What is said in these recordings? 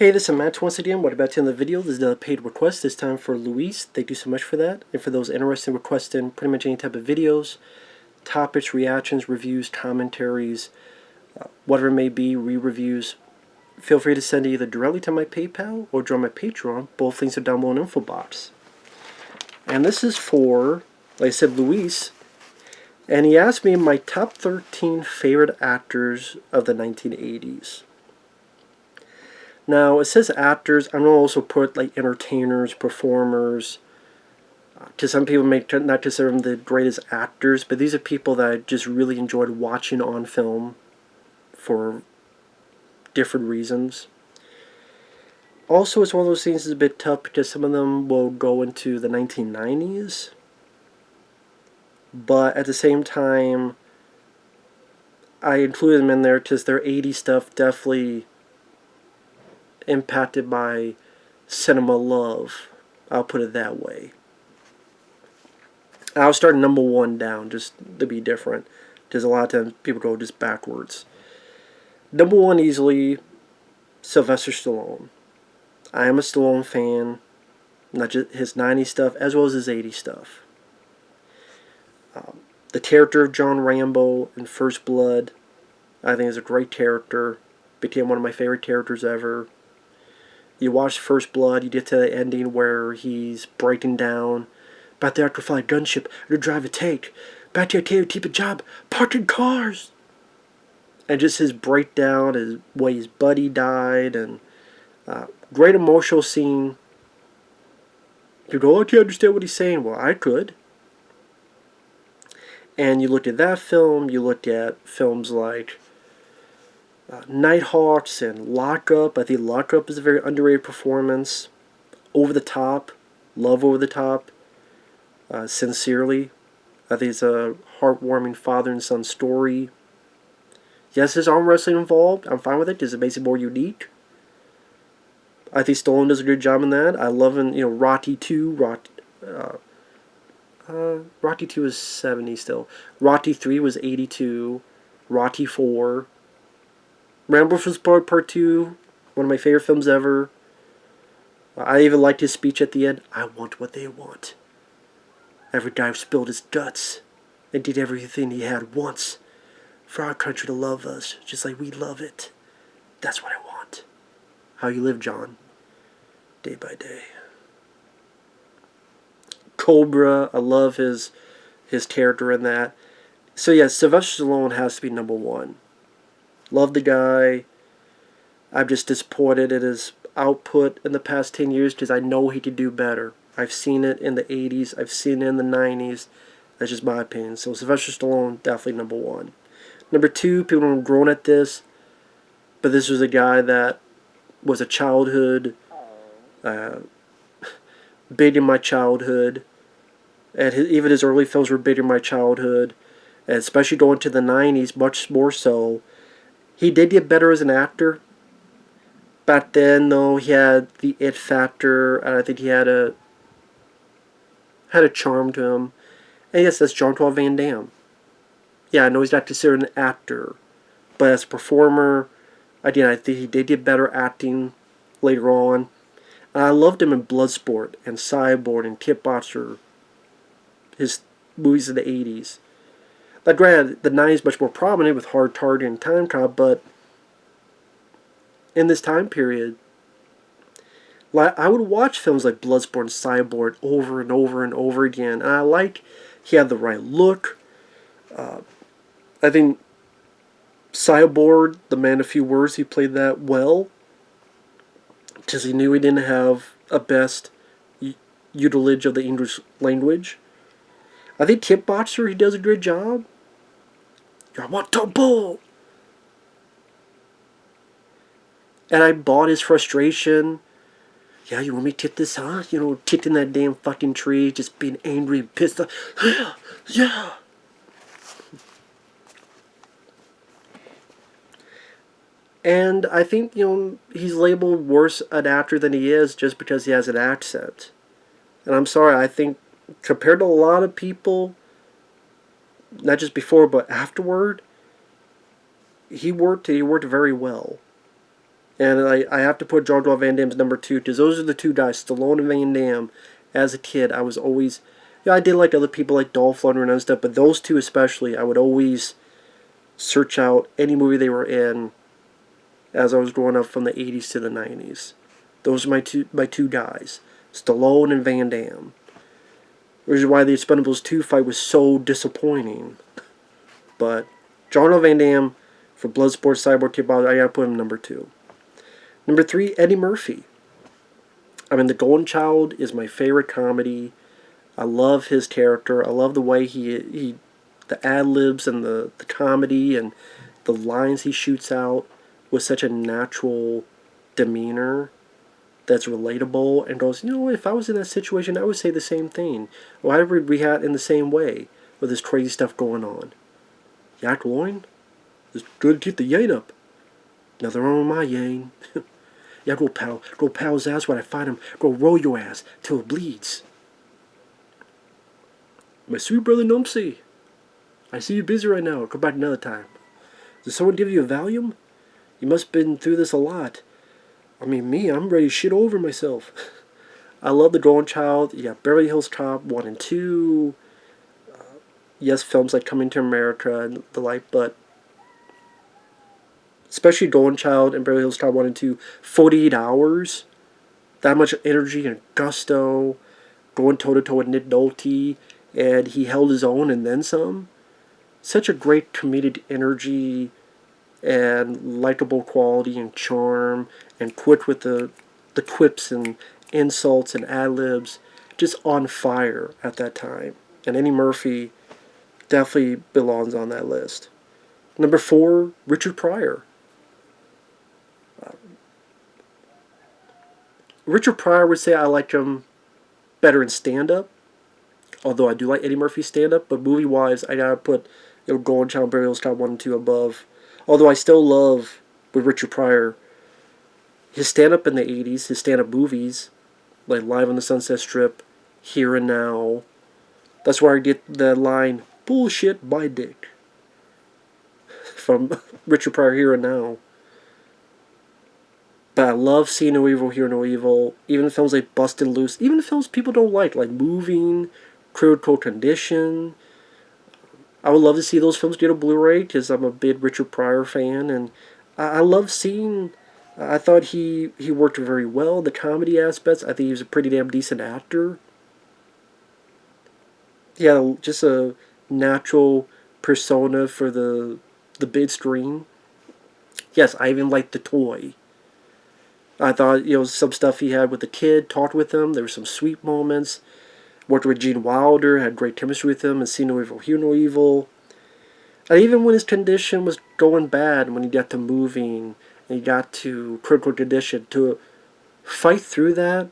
Hey, this is Matt once again. What about to end the video? This is a paid request, this time for Luis. Thank you so much for that. And for those interested in requesting pretty much any type of videos, topics, reactions, reviews, commentaries, whatever it may be, re-reviews, feel free to send it either directly to my PayPal or join my Patreon. Both links are down below in the info box. And this is for, like I said, Luis. And he asked me my top 13 favorite actors of the 1980s. Now, it says actors. I'm going to also put like entertainers, performers. To some people, may not consider them the greatest actors, but these are people that I just really enjoyed watching on film for different reasons. Also, it's one of those things that's a bit tough because some of them will go into the 1990s. But at the same time, I included them in there because their 80s stuff definitely impacted my cinema love. I'll put it that way. I'll start number one down just to be different, because a lot of times people go just backwards. Number one, easily, Sylvester Stallone. I am a Stallone fan, not just his 90s stuff as well as his 80s stuff. The character of John Rambo in First Blood, I think is a great character. Became one of my favorite characters ever. You watch First Blood, you get to the ending where he's breaking down. About the after fly gunship, to drive a tank. Back to your tail, keep a job, parking cars. And just his breakdown, his way his buddy died, and great emotional scene. You go, oh, do you understand what he's saying? Well, I could. And you looked at that film, you looked at films like Nighthawks and Lockup. I think Lockup is a very underrated performance. Over the Top, love Over the Top. Sincerely, I think it's a heartwarming father and son story. Yes, there's arm wrestling involved. I'm fine with it because it makes it more unique. I think Stallone does a good job in that. I love him, Rocky 2. Rocky 2 is 70 still. Rocky 3 was 82. Rocky 4. Rambo vs. Part 2. One of my favorite films ever. I even liked his speech at the end. I want what they want. Every guy spilled his guts and did everything he had once for our country to love us, just like we love it. That's what I want. How you live, John, day by day. Cobra, I love his character in that. So yeah, Sylvester Stallone has to be number one. Love the guy. I'm just disappointed at his output in the past 10 years because I know he could do better. I've seen it in the 80s. I've seen it in the 90s. That's just my opinion. So Sylvester Stallone, definitely number one. Number two, people have grown at this, but this was a guy that was a childhood, big in my childhood. And even his early films were big in my childhood. And especially going to the 90s, much more so. He did get better as an actor. Back then, though, he had the it factor, and I think he had a charm to him. And yes, that's Jean-Claude Van Damme. Yeah, I know he's not considered an actor, but as a performer, again, I think he did get better acting later on. And I loved him in Bloodsport and Cyborg and Kickboxer, his movies in the 80s. Now, granted, the 90s much more prominent with Hard Target and Time Cop, but in this time period, I would watch films like Bloodsport and Cyborg over and over and over again. And I like he had the right look. I think Cyborg, the man of few words, he played that well. Because he knew he didn't have a best utilage of the English language. I think Kickboxer, he does a good job. I want to bull. And I bought his frustration. Yeah, you want me to tip this, huh? Tipping that damn fucking tree, just being angry and pissed off. Yeah, yeah. And I think, he's labeled worse an actor than he is just because he has an accent. And I'm sorry, I think compared to a lot of people, not just before but afterward, he worked very well. And I have to put Jean-Claude Van Damme's number 2 because those are the two guys, Stallone and Van Damme. As a kid, I was always, yeah, I did like other people like Dolph Lundgren and stuff, but those two especially, I would always search out any movie they were in as I was growing up from the 80s to the 90s. Those are my two guys, Stallone and Van Damme. Which is why the Expendables 2 fight was so disappointing. But Jean-Claude Van Damme for Bloodsport, Cyborg, Kickboxer, I gotta put him number 2. Number 3, Eddie Murphy. I mean, The Golden Child is my favorite comedy. I love his character. I love the way he the ad-libs and the comedy and the lines he shoots out with such a natural demeanor that's relatable and goes, you know, if I was in that situation, I would say the same thing. Why would we react in the same way with this crazy stuff going on? Yak loin? It's good to keep the yin up. Nothing wrong with my yin. Yeah, go pow his ass when I find him. Go roll your ass till it bleeds. My sweet brother Numpsy, I see you busy right now. Come back another time. Did someone give you a Valium? You must have been through this a lot. I mean, I'm ready to shit over myself. I love The Golden Child. You got Beverly Hills Cop 1 and 2. Yes, films like Coming to America and the like, but especially Golden Child and Beverly Hills Cop 1 and 2, 48 hours. That much energy and gusto. Going toe-to-toe with Nick Nolte. And he held his own and then some. Such a great comedic energy and likable quality and charm, and quick with the quips and insults and ad-libs, just on fire at that time. And Eddie Murphy definitely belongs on that list. Number 4, Richard Pryor. Richard Pryor would say I like him better in stand-up, although I do like Eddie Murphy's stand-up, but movie-wise, I gotta put Golden Child, Beverly Hills Cop 1 and 2 above. Although I still love, with Richard Pryor, his stand-up in the 80s, his stand-up movies, like Live on the Sunset Strip, Here and Now. That's where I get the line, bullshit, my dick, from Richard Pryor, Here and Now. But I love See No Evil, Hear No Evil, even in films like Busted Loose, even in films people don't like Moving, Critical Condition. I would love to see those films get a Blu-ray because I'm a big Richard Pryor fan, and I love seeing. I thought he worked very well. The comedy aspects, I think he was a pretty damn decent actor. He had just a natural persona for the big screen. Yes, I even liked The Toy. I thought, some stuff he had with the kid, talked with him. There were some sweet moments. Worked with Gene Wilder, had great chemistry with him, and See No Evil, Hear No Evil. And even when his condition was going bad, when he got to Moving, and he got to Critical Condition, to fight through that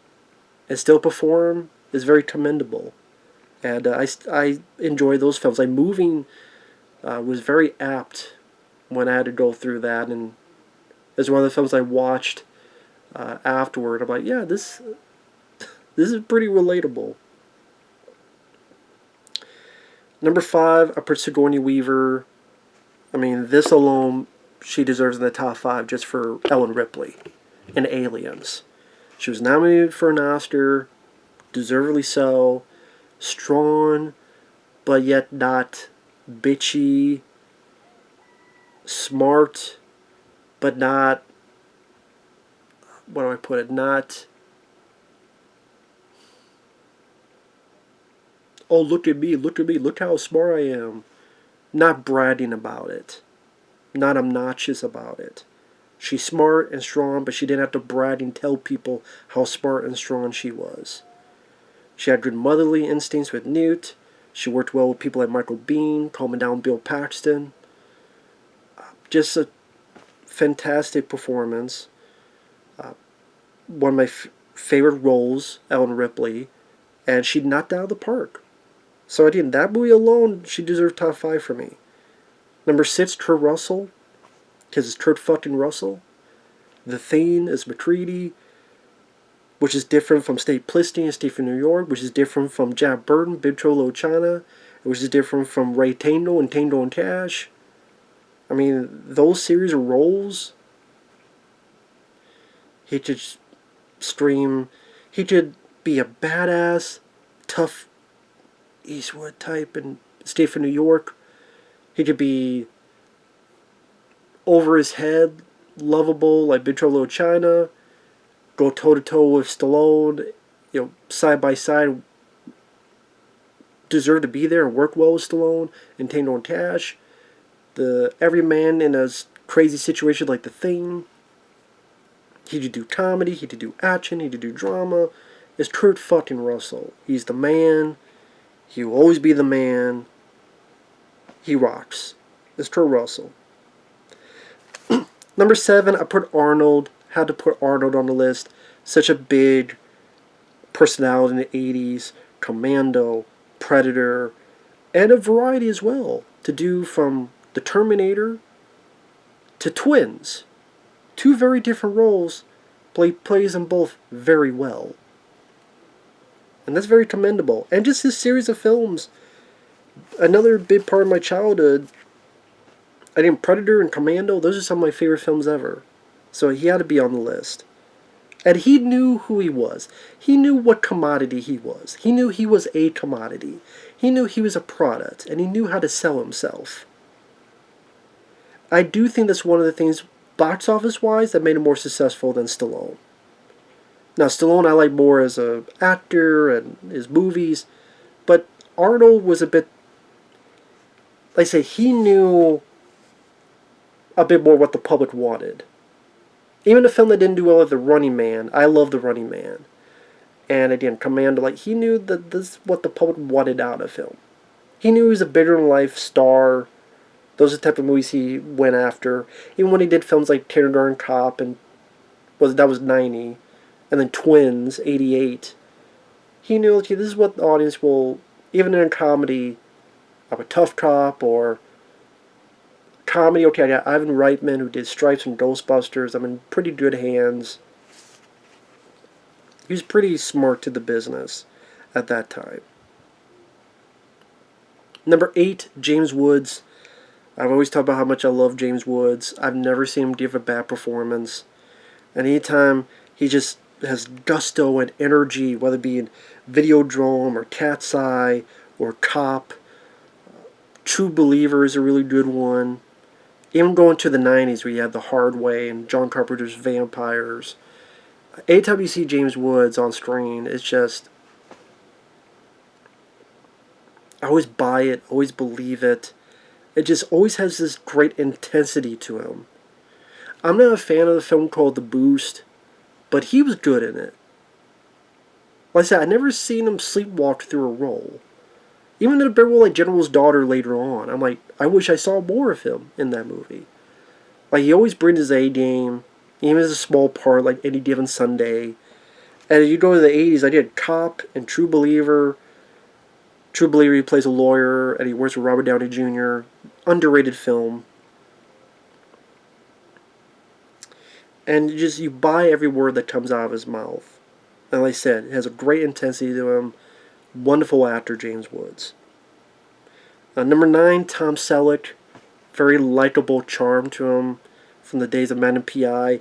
and still perform is very commendable. And I enjoy those films. Moving was very apt when I had to go through that, and it's one of the films I watched afterward. I'm like, yeah, this is pretty relatable. Number 5, I put Sigourney Weaver. I mean, this alone, she deserves in the top 5 just for Ellen Ripley in Aliens. She was nominated for an Oscar, deservedly so. Strong, but yet not bitchy. Smart, but not, what do I put it, not, oh, look at me, look how smart I am. Not bragging about it. Not obnoxious about it. She's smart and strong, but she didn't have to brag and tell people how smart and strong she was. She had good motherly instincts with Newt. She worked well with people like Michael Biehn, calming down Bill Paxton. Just a fantastic performance. One of my favorite roles, Ellen Ripley, and she knocked out of the park. So again, that movie alone, she deserves top 5 for me. Number 6, Kurt Russell, because it's Kurt fucking Russell. The Thing is McCready, which is different from State Plissken and Steve from New York, which is different from Jack Burton, Big Trouble in China, which is different from Ray Tango and Tango and Cash. I mean, those series of roles, He could stream. He could be a badass, tough Eastwood type and stay for New York. He could be over his head, lovable like Big Trouble in Little China. Go toe to toe with Stallone. Side by side. Deserve to be there and work well with Stallone and Tango and Cash. The every man in a crazy situation like The Thing. He could do comedy, he could do action, he could do drama. It's Kurt fucking Russell. He's the man. He will always be the man. He rocks. It's Kurt Russell. Number 7, I put Arnold. Had to put Arnold on the list. Such a big personality in the 80s. Commando, Predator, and a variety as well. To do from the Terminator to Twins. 2 very different roles. Plays them both very well. And that's very commendable. And just his series of films. Another big part of my childhood. I think Predator and Commando, those are some of my favorite films ever. So he had to be on the list. And he knew who he was. He knew what commodity he was. He knew he was a commodity. He knew he was a product. And he knew how to sell himself. I do think that's one of the things, box office-wise, that made him more successful than Stallone. Now, Stallone I like more as an actor and his movies. But Arnold was a bit, like I say, he knew a bit more what the public wanted. Even a film that didn't do well like The Running Man, I love The Running Man. And again, Commando, like he knew that this is what the public wanted out of him. He knew he was a bigger-than-life star. Those are the type of movies he went after. Even when he did films like Kindergarten Cop, and that was 90, and then Twins, 88. He knew, okay, this is what the audience will, even in a comedy, like a Tough Cop, or comedy, okay, I got Ivan Reitman, who did Stripes and Ghostbusters. I'm in pretty good hands. He was pretty smart to the business at that time. Number 8, James Woods. I've always talked about how much I love James Woods. I've never seen him give a bad performance. And anytime he just has gusto and energy, whether it be in Videodrome or Cat's Eye or Cop. True Believer is a really good one. Even going to the 90s where you had The Hard Way and John Carpenter's Vampires. Anytime you see James Woods on screen, it's just, I always buy it, always believe it. It just always has this great intensity to him. I'm not a fan of the film called The Boost, but he was good in it. Like I said, I've never seen him sleepwalk through a role. Even in a big role like General's Daughter later on, I'm like, I wish I saw more of him in that movie. Like, he always brings his A game, even as a small part, like Any Given Sunday. And if you go to the 80s, I did Cop and True Believer. True Believer, he plays a lawyer, and he works with Robert Downey Jr. Underrated film. And you buy every word that comes out of his mouth. And like I said, it has a great intensity to him. Wonderful actor, James Woods. Number 9, Tom Selleck. Very likable charm to him from the days of Man and P.I.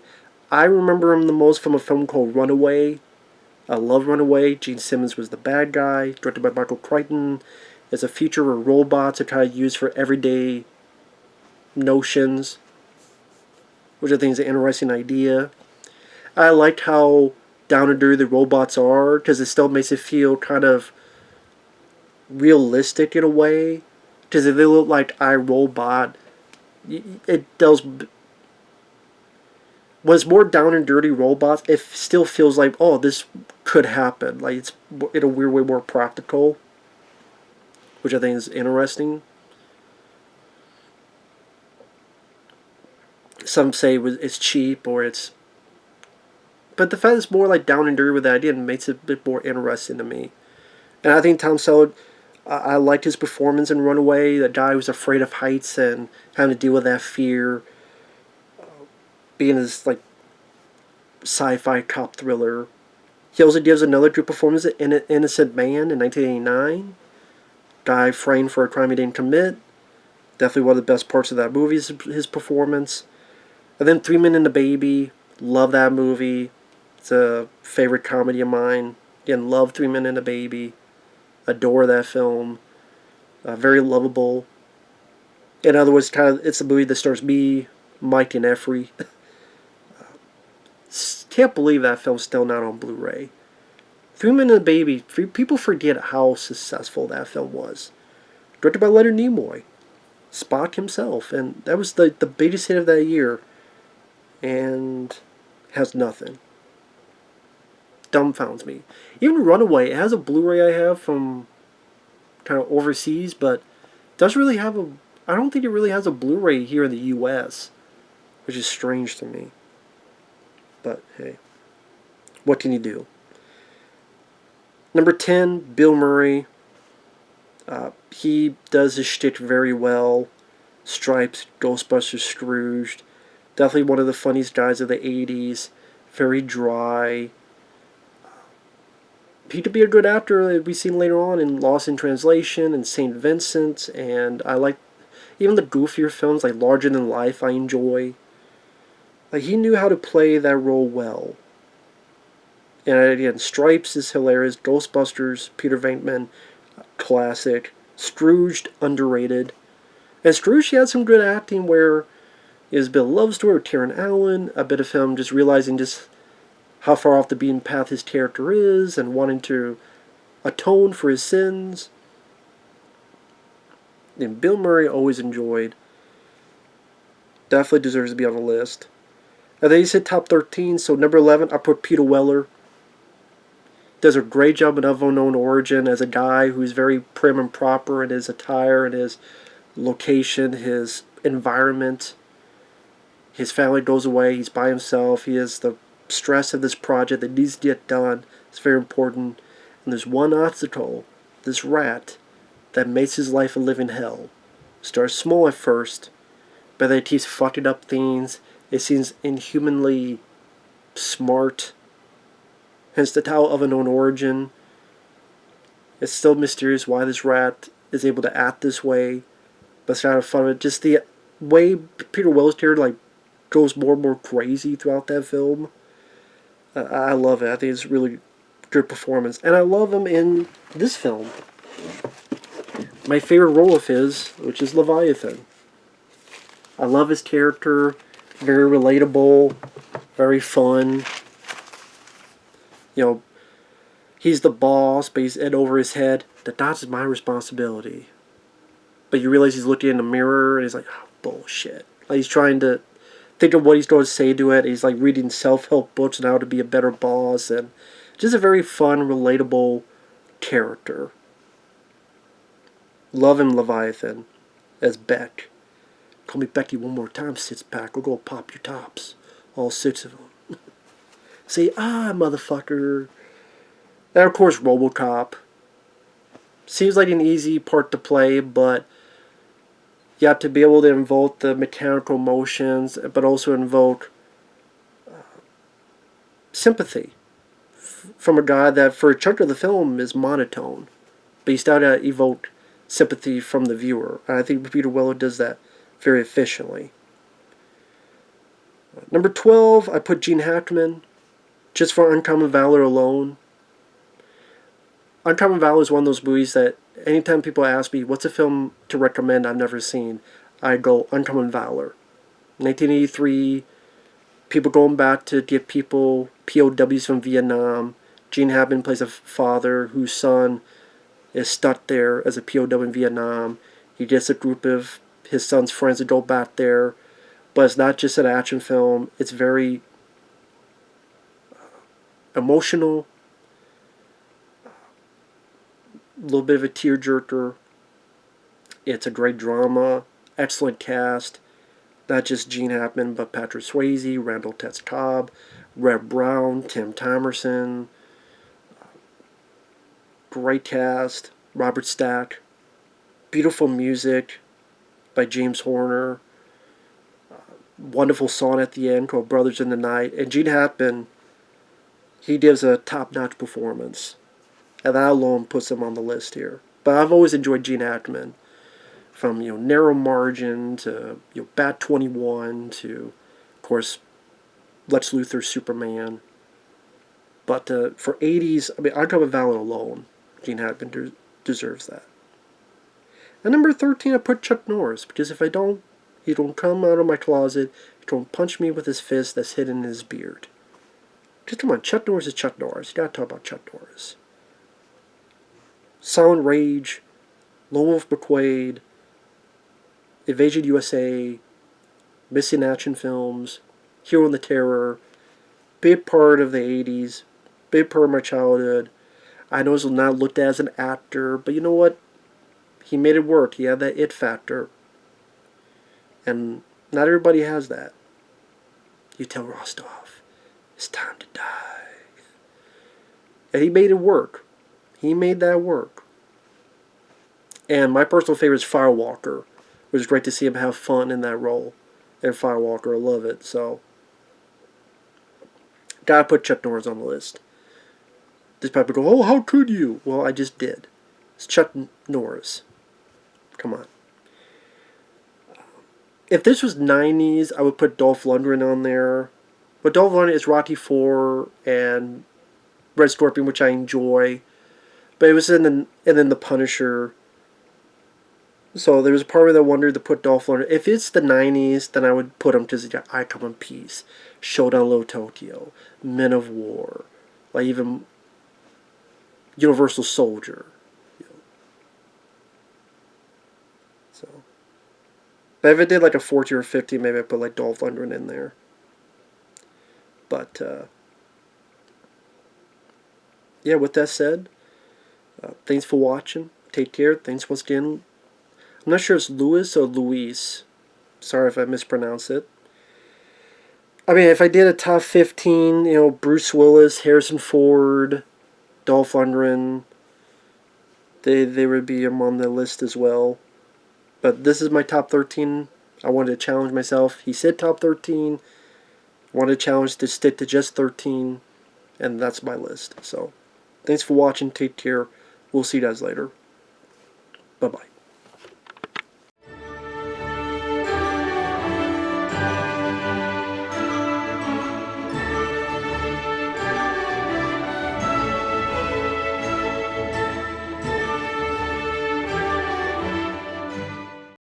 I remember him the most from a film called Runaway. I love Runaway. Gene Simmons was the bad guy, directed by Michael Crichton. It's a feature where robots are kind of used for everyday notions, which I think is an interesting idea. I liked how down and dirty the robots are, because it still makes it feel kind of realistic in a way. Because if they look like iRobot, it does. When it's more down and dirty robots, it still feels like, oh, this could happen. Like, it's in a weird way more practical, which I think is interesting. Some say it's cheap or it's, but the fact it's more like down and dirty with that idea makes it a bit more interesting to me. And I think Tom Selleck, I liked his performance in Runaway. The guy who's afraid of heights and having to deal with that fear, being this like sci-fi cop thriller. He also gives another good performance in An Innocent Man in 1989. Guy framed for a crime he didn't commit. Definitely one of the best parts of that movie is his performance. And then 3 Men and a Baby. Love that movie. It's a favorite comedy of mine. Again, love 3 Men and a Baby. Adore that film. Very lovable. In other words, it's a movie that stars me, Mike, and Effrey. Can't believe that film's still not on Blu-ray. 3 Men and a Baby. People forget how successful that film was. Directed by Leonard Nimoy, Spock himself, and that was the biggest hit of that year. And has nothing. Dumbfounds me. Even Runaway, it has a Blu-ray I have from kind of overseas, but doesn't really have a. I don't think it really has a Blu-ray here in the U.S., which is strange to me. But hey, what can you do? Number 10, Bill Murray. He does his shtick very well. Stripes, Ghostbusters, Scrooged. Definitely one of the funniest guys of the 80s. Very dry. He could be a good actor that we've seen later on in Lost in Translation and St. Vincent. And I like even the goofier films like Larger Than Life I enjoy. Like, he knew how to play that role well. And again, Stripes is hilarious. Ghostbusters, Peter Venkman, classic. Scrooged, underrated. And Scrooge, he had some good acting where is Bill Love Story with Taron Allen, a bit of him just realizing just how far off the beaten path his character is and wanting to atone for his sins. And Bill Murray always enjoyed. Definitely deserves to be on the list. And then you said top 13, so number 11, I put Peter Weller. Does a great job in Of Unknown Origin as a guy who's very prim and proper in his attire and his location, his environment. His family goes away, he's by himself, he has the stress of this project that needs to get done. It's very important. And there's one obstacle, this rat, that makes his life a living hell. Starts small at first, but then it keeps fucking up things. It seems inhumanly smart. Hence the title Of Unknown Origin. It's still mysterious why this rat is able to act this way. But it's kind of fun. Just the way Peter Weller's character goes more and more crazy throughout that film. I love it. I think it's a really good performance. And I love him in this film. My favorite role of his, which is Leviathan. I love his character. Very relatable. Very fun. You know, he's the boss, but he's head over his head. That's my responsibility. But you realize he's looking in the mirror and he's like, oh, bullshit. Like, he's trying to think of what he's going to say to it. He's like reading self-help books on how to be a better boss. And just a very fun, relatable character. Love him, Leviathan, as Beck. Call me Becky one more time, six-pack. We're going to pop your tops. All 6 of them. Say, motherfucker. And of course, RoboCop. Seems like an easy part to play, but you have to be able to invoke the mechanical motions, but also invoke sympathy from a guy that for a chunk of the film is monotone. But you still got to evoke sympathy from the viewer. And I think Peter Weller does that very efficiently. Number 12, I put Gene Hackman, just for Uncommon Valor alone. Uncommon Valor is one of those movies that anytime people ask me, what's a film to recommend I've never seen, I go, Uncommon Valor. 1983, people going back to get people, POWs from Vietnam. Gene Hackman plays a father whose son is stuck there as a POW in Vietnam. He gets a group of his son's friends to go back there. But it's not just an action film. It's very emotional. A little bit of a tearjerker. It's a great drama. Excellent cast. Not just Gene Hackman, but Patrick Swayze, Randall Tess Cobb, Reb Brown, Tim Thomerson. Great cast. Robert Stack. Beautiful music by James Horner. Wonderful song at the end called Brothers in the Night. And Gene Hackman, he gives a top-notch performance. And that alone puts him on the list here. But I've always enjoyed Gene Hackman. From, Narrow Margin to, Bat 21 to, of course, Lex Luthor's Superman. But for 80s, I mean, I'd go with Valor alone. Gene Hackman deserves that. And number 13, I put Chuck Norris, because if I don't, he don't come out of my closet, he don't punch me with his fist that's hidden in his beard. Just come on, Chuck Norris is Chuck Norris. You gotta talk about Chuck Norris. Silent Rage, Lone Wolf McQuade, Invasion USA, Missing Action Films, Hero and the Terror, big part of the 80s, big part of my childhood. I know he's not looked at as an actor, but you know what? He made it work. He had that it factor. And not everybody has that. You tell Rostov, it's time to die. And he made it work. He made that work. And my personal favorite is Firewalker. It was great to see him have fun in that role. And Firewalker, I love it. So, gotta put Chuck Norris on the list. This people go, oh, how could you? Well, I just did. It's Chuck Norris. Come on. If this was 90s, I would put Dolph Lundgren on there. But Dolph Lundgren is Rocky IV and Red Scorpion, which I enjoy. But it was and then The Punisher. So there was a part of me that wondered to put Dolph Lundgren. If it's the 90s, then I would put him because I Come in Peace, Showdown Low Tokyo, Men of War, like even Universal Soldier. So, but if it did like a 40 or 50, maybe I'd put like Dolph Lundgren in there. But yeah, with that said, thanks for watching. Take care. Thanks once again. I'm not sure it's Louis or Luis. Sorry if I mispronounce it. I mean, if I did a top 15, you know, Bruce Willis, Harrison Ford, Dolph Lundgren, they would be among the list as well. But this is my top 13. I wanted to challenge myself. He said top 13. I wanted to challenge to stick to just 13. And that's my list. So, thanks for watching. Take care. We'll see you guys later. Bye-bye.